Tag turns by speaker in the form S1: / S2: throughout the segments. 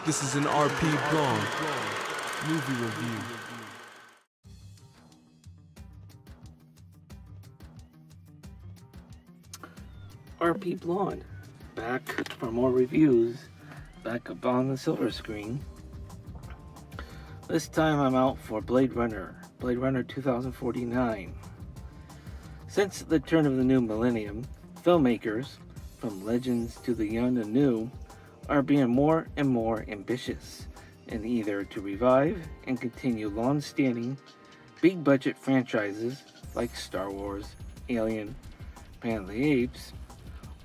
S1: This is an RP Blonde movie review.
S2: RP Blonde, back for more reviews, back up on the silver screen. This time I'm out for Blade Runner 2049. Since the turn of the new millennium, filmmakers, from legends to the young and new, are being more and more ambitious in either to revive and continue long-standing, big-budget franchises like Star Wars, Alien, Planet of the Apes,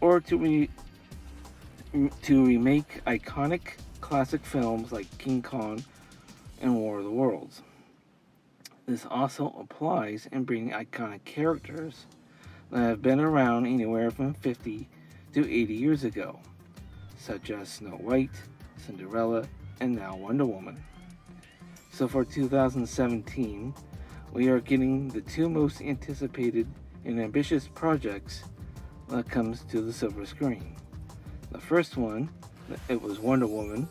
S2: or to remake iconic classic films like King Kong and War of the Worlds. This also applies in bringing iconic characters that have been around anywhere from 50 to 80 years ago, such as Snow White, Cinderella, and now Wonder Woman. So for 2017, we are getting the two most anticipated and ambitious projects that comes to the silver screen. The first one, it was Wonder Woman,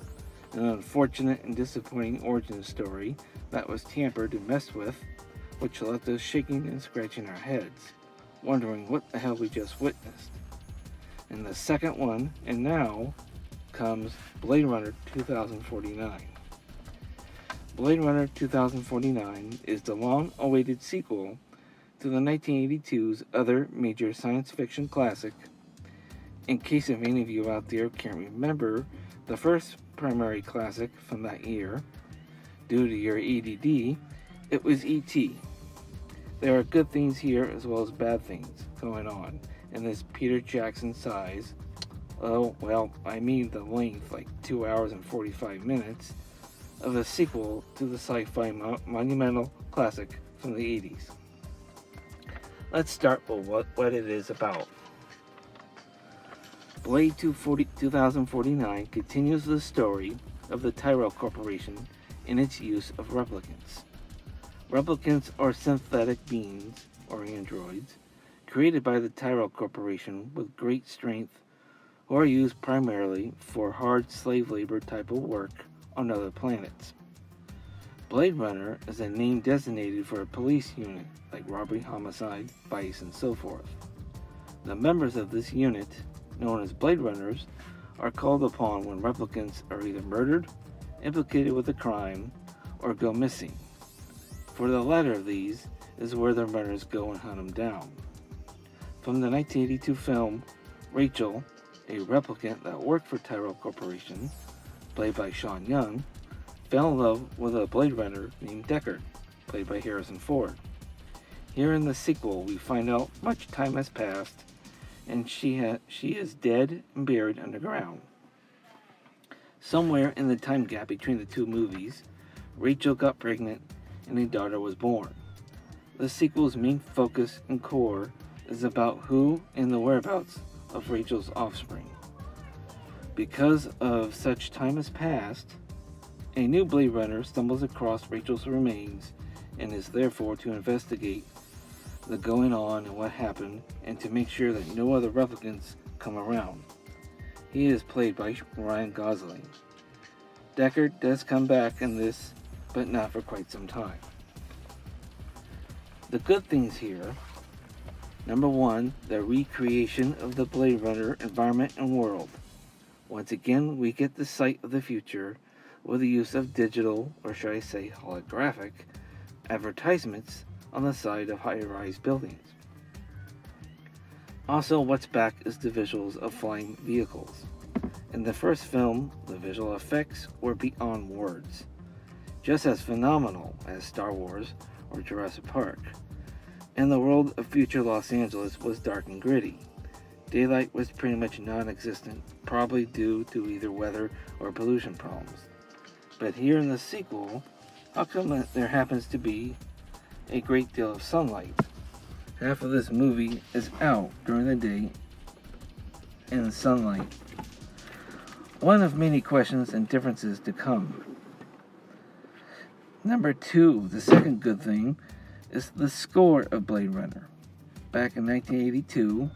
S2: an unfortunate and disappointing origin story that was tampered and messed with, which left us shaking and scratching our heads, wondering what the hell we just witnessed. And the second one, and now, comes Blade Runner 2049. Blade Runner 2049 is the long-awaited sequel to the 1982's other major science fiction classic. In case of any of you out there can't remember the first primary classic from that year, due to your ADD, it was E.T. There are good things here as well as bad things going on in this Peter Jackson size. Oh, well, I mean the length, like 2 hours and 45 minutes, of a sequel to the sci-fi monumental classic from the 80s. Let's start with what it is about. Blade 2049 continues the story of the Tyrell Corporation in its use of replicants. Replicants are synthetic beings, or androids, created by the Tyrell Corporation with great strength, who are used primarily for hard slave labor type of work on other planets. Blade Runner is a name designated for a police unit like robbery, homicide, vice, and so forth. The members of this unit, known as Blade Runners, are called upon when replicants are either murdered, implicated with a crime, or go missing. For the latter of these is where the runners go and hunt them down. From the 1982 film, Rachel, a replicant that worked for Tyrell Corporation, played by Sean Young, fell in love with a Blade Runner named Deckard, played by Harrison Ford. Here in the sequel, we find out much time has passed, and she is dead and buried underground. Somewhere in the time gap between the two movies, Rachel got pregnant and a daughter was born. The sequel's main focus and core is about who and the whereabouts of Rachel's offspring. Because of such time has passed, a new Blade Runner stumbles across Rachel's remains and is therefore to investigate the going on and what happened, and to make sure that no other replicants come around. He is played by Ryan Gosling. Deckard does come back in this, but not for quite some time. The good things here: number one, the recreation of the Blade Runner environment and world. Once again, we get the sight of the future with the use of digital, or should I say holographic, advertisements on the side of high-rise buildings. Also, what's back is the visuals of flying vehicles. In the first film, the visual effects were beyond words, just as phenomenal as Star Wars or Jurassic Park. And the world of future Los Angeles was dark and gritty. Daylight was pretty much non-existent, probably due to either weather or pollution problems. But here in the sequel, how come there happens to be a great deal of sunlight? Half of this movie is out during the day in sunlight. One of many questions and differences to come. Number two, the second good thing, is the score of Blade Runner. Back in 1982,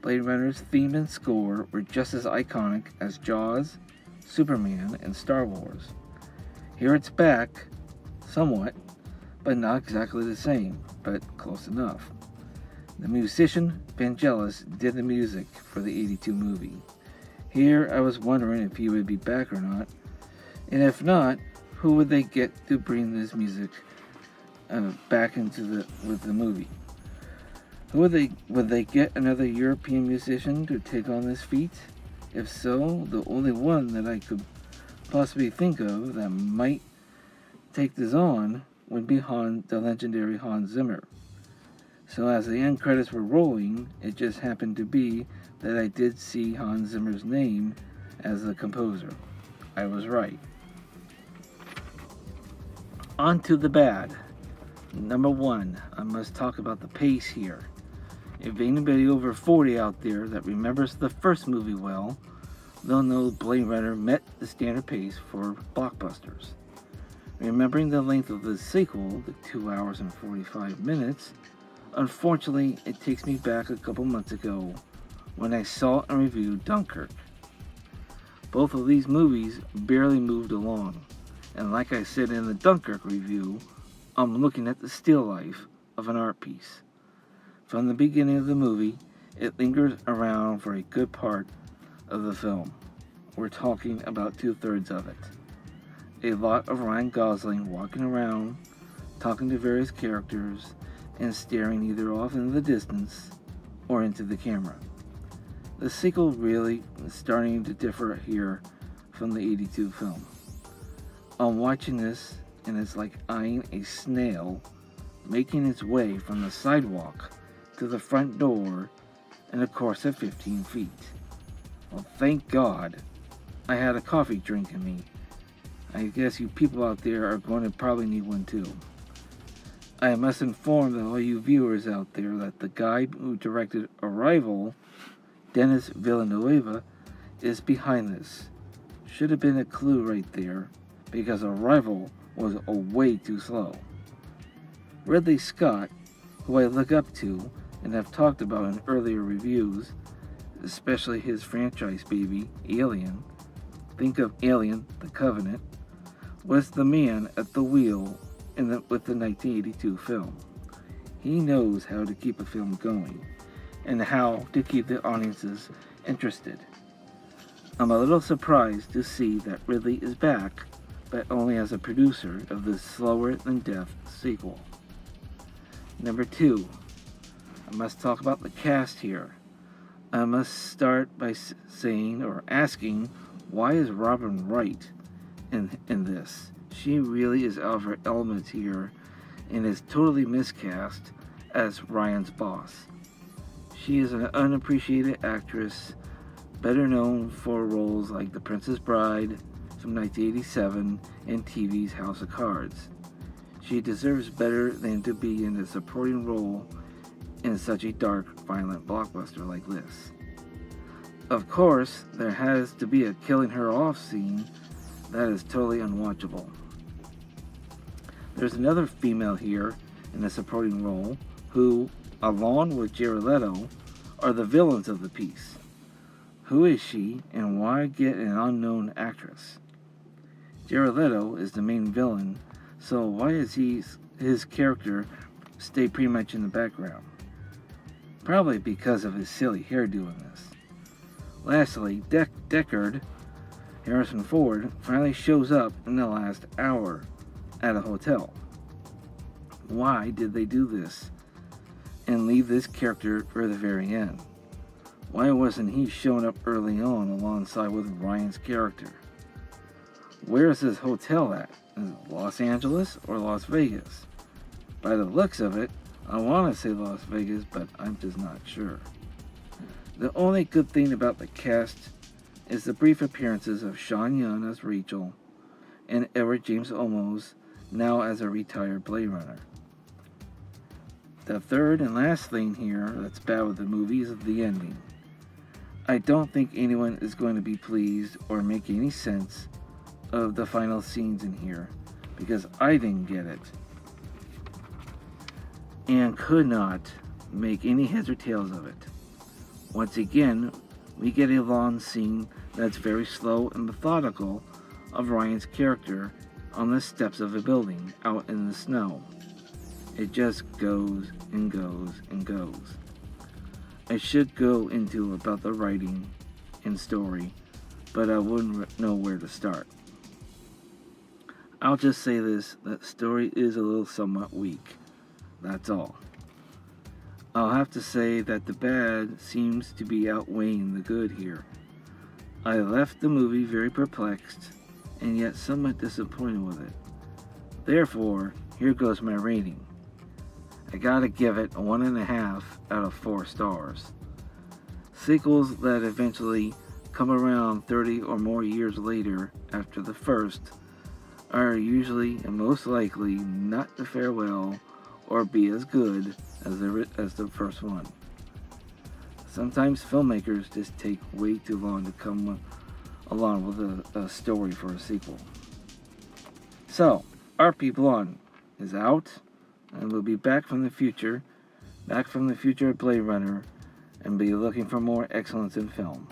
S2: Blade Runner's theme and score were just as iconic as Jaws, Superman, and Star Wars. Here it's back, somewhat, but not exactly the same, but close enough. The musician Vangelis did the music for the 82 movie. Here I was wondering if he would be back or not, and if not, who would they get to bring this music back with the movie? Would they get another European musician to take on this feat? If so, the only one that I could possibly think of that might take this on would be the legendary Hans Zimmer. So as the end credits were rolling, it just happened to be that I did see Hans Zimmer's name as the composer. I was right. On to the bad. Number 1, I must talk about the pace here. If anybody over 40 out there that remembers the first movie well, they'll know Blade Runner met the standard pace for blockbusters. Remembering the length of the sequel, the 2 hours and 45 minutes, unfortunately it takes me back a couple months ago when I saw and reviewed Dunkirk. Both of these movies barely moved along, and like I said in the Dunkirk review, I'm looking at the still life of an art piece. From the beginning of the movie, it lingers around for a good part of the film. We're talking about 2/3 of it. A lot of Ryan Gosling walking around, talking to various characters, and staring either off into the distance or into the camera. The sequel really is starting to differ here from the 82 film. I'm watching this and it's like eyeing a snail making its way from the sidewalk to the front door in a course of 15 feet. Well, thank God I had a coffee drink in me. I guess you people out there are going to probably need one too. I must inform all you viewers out there that the guy who directed Arrival, Denis Villeneuve, is behind this. Should have been a clue right there, because Arrival was way too slow. Ridley Scott, who I look up to and have talked about in earlier reviews, especially his franchise baby, Alien, think of Alien, The Covenant, was the man at the wheel with the 1982 film. He knows how to keep a film going, and how to keep the audiences interested. I'm a little surprised to see that Ridley is back, but only as a producer of this slower-than-death sequel. Number 2, I must talk about the cast here. I must start by saying or asking, why is Robin Wright in this? She really is out of her element here and is totally miscast as Ryan's boss. She is an unappreciated actress, better known for roles like The Princess Bride from 1987 and TV's House of Cards. She deserves better than to be in a supporting role in such a dark, violent blockbuster like this. Of course, there has to be a killing her off scene that is totally unwatchable. There's another female here in a supporting role who, along with Jared Leto, are the villains of the piece. Who is she, and why get an unknown actress? Jared Leto is the main villain, so why is his character stay pretty much in the background? Probably because of his silly hairdo in this. Lastly, Deckard, Harrison Ford, finally shows up in the last hour at a hotel. Why did they do this and leave this character for the very end? Why wasn't he showing up early on alongside with Ryan's character? Where is this hotel at? Is it Los Angeles or Las Vegas? By the looks of it, I want to say Las Vegas, but I'm just not sure. The only good thing about the cast is the brief appearances of Sean Young as Rachel and Edward James Olmos now as a retired Blade Runner. The third and last thing here that's bad with the movie is the ending. I don't think anyone is going to be pleased or make any sense of the final scenes in here, because I didn't get it and could not make any heads or tails of it. Once again, we get a long scene that's very slow and methodical of Ryan's character on the steps of a building out in the snow. It just goes and goes and goes. I should go into about the writing and story, but I wouldn't know where to start. I'll just say this, that story is a little somewhat weak. That's all. I'll have to say that the bad seems to be outweighing the good here. I left the movie very perplexed and yet somewhat disappointed with it. Therefore, here goes my rating. I gotta give it a 1.5 out of 4 stars. Sequels that eventually come around 30 or more years later after the first are usually and most likely not to fare well or be as good as the first one. Sometimes filmmakers just take way too long to come along with a story for a sequel. So, RP Blonde is out, and we'll be back from the future of Blade Runner, and be looking for more excellence in film.